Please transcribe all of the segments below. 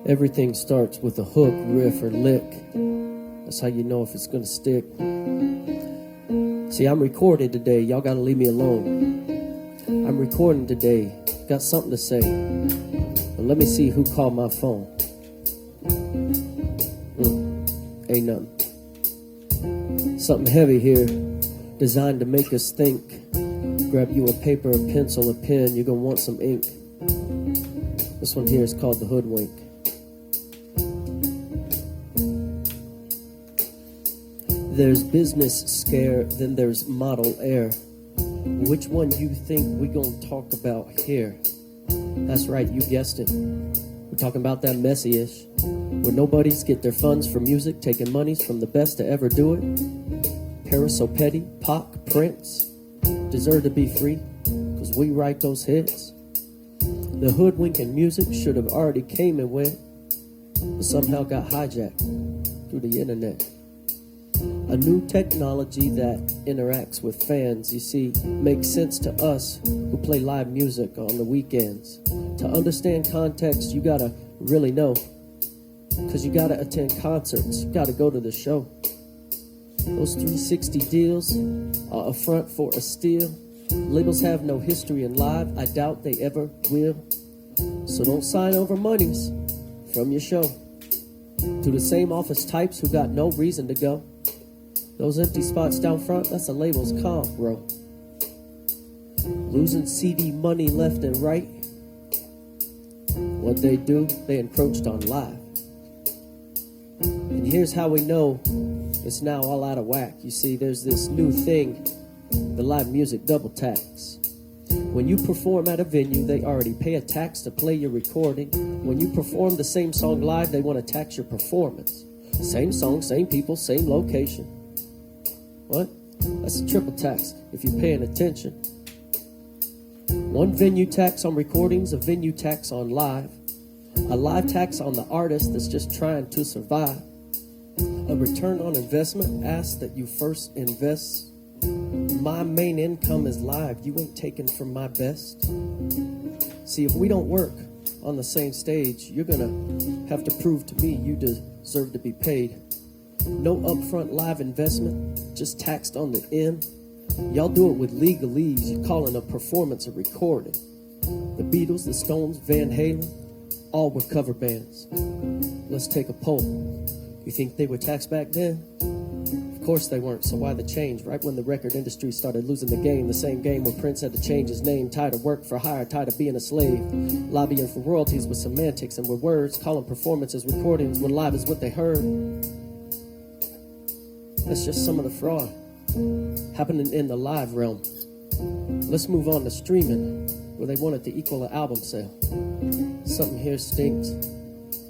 Everything starts with a hook, riff, or lick. That's how you know if it's gonna stick. See, I'm recording today. Y'all gotta leave me alone. I'm recording today. Got something to say. But let me see who called my phone. Ain't nothing. Something heavy here, designed to make us think. Grab you a paper, a pencil, a pen. You're gonna want some ink. This one here is called the Hoodwink. There's business scare, then there's model air. Which one you think we gonna talk about here? That's right, you guessed it. We're talking about that messy-ish, where nobodies get their funds from music, taking monies from the best to ever do it. Paris so petty, Pac, Prince, deserve to be free, cause we write those hits. The hoodwink and music should have already came and went, but somehow got hijacked through the internet. A new technology that interacts with fans, you see, makes sense to us who play live music on the weekends. To understand context, you gotta really know, cause you gotta attend concerts, you gotta go to the show. Those 360 deals are a front for a steal. Labels have no history in live, I doubt they ever will. So don't sign over monies from your show to the same office types who got no reason to go. Those empty spots down front, that's a label's comp, bro. Losing CD money left and right. What they do, they encroached on live. And here's how we know it's now all out of whack. You see, there's this new thing, the live music double tax. When you perform at a venue, they already pay a tax to play your recording. When you perform the same song live, they want to tax your performance. Same song, same people, same location. What? That's a triple tax if you're paying attention. One venue tax on recordings, a venue tax on live, a live tax on the artist that's just trying to survive. A return on investment asks that you first invest. My main income is live. You ain't taking from my best. See, if we don't work on the same stage, you're gonna have to prove to me you deserve to be paid. No upfront live investment, just taxed on the end. Y'all do it with legalese. You're calling a performance a recording. The Beatles, the Stones, Van Halen, all were cover bands. Let's take a poll. You think they were taxed back then? Of course they weren't, so why the change? Right when the record industry started losing the game, the same game where Prince had to change his name, tired of work for hire, tired of being a slave, lobbying for royalties with semantics and with words, calling performances recordings when live is what they heard. That's just some of the fraud happening in the live realm. Let's move on to streaming, where they want it to equal an album sale. Something here stinks.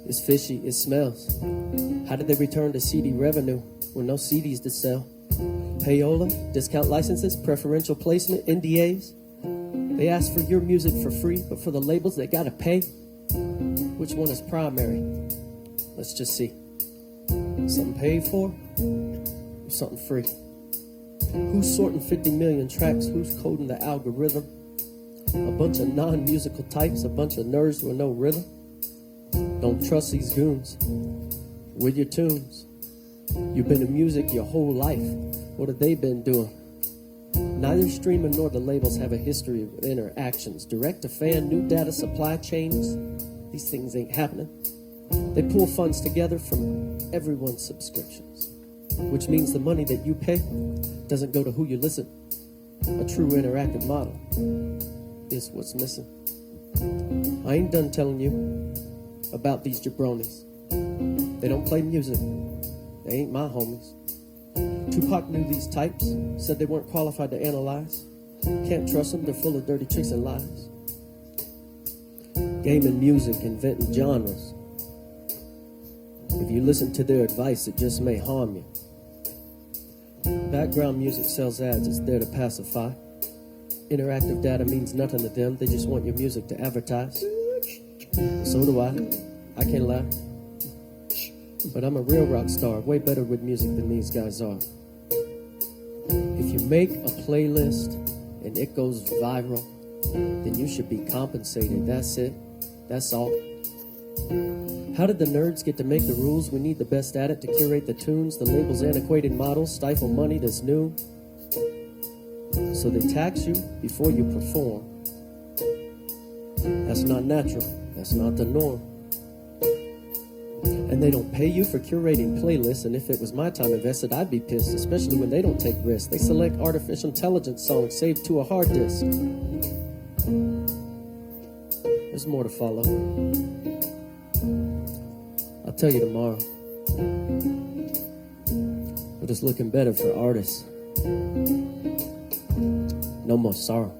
It's fishy. It smells. How did they return to CD revenue with no CDs to sell? Payola, discount licenses, preferential placement, NDAs. They ask for your music for free, but for the labels, they gotta pay. Which one is primary? Let's just see. Something paid for? Something free. Who's sorting 50 million tracks? Who's coding the algorithm? A bunch of non-musical types, a bunch of nerds with no rhythm. Don't trust these goons with your tunes. You've been in music your whole life. What have they been doing? Neither streaming nor the labels have a history of interactions. Direct to fan, new data supply chains. These things ain't happening. They pull funds together from everyone's subscriptions, which means the money that you pay doesn't go to who you listen. A true interactive model is what's missing. I ain't done telling you about these jabronis. They don't play music. They ain't my homies. Tupac knew these types, said they weren't qualified to analyze. Can't trust them, they're full of dirty tricks and lies. Gaming music, inventing genres. If you listen to their advice, it just may harm you. Background music sells ads, it's there to pacify. Interactive data means nothing to them, they just want your music to advertise. So do I can't lie. But I'm a real rock star, way better with music than these guys are. If you make a playlist and it goes viral, then you should be compensated. That's it. That's all. How did the nerds get to make the rules? We need the best at it to curate the tunes. The labels, antiquated models, stifle money that's new. So they tax you before you perform. That's not natural. That's not the norm. And they don't pay you for curating playlists, and if it was my time invested, I'd be pissed, especially when they don't take risks. They select artificial intelligence songs saved to a hard disk. There's more to follow. I'll tell you tomorrow. But it's looking better for artists. No more sorrow.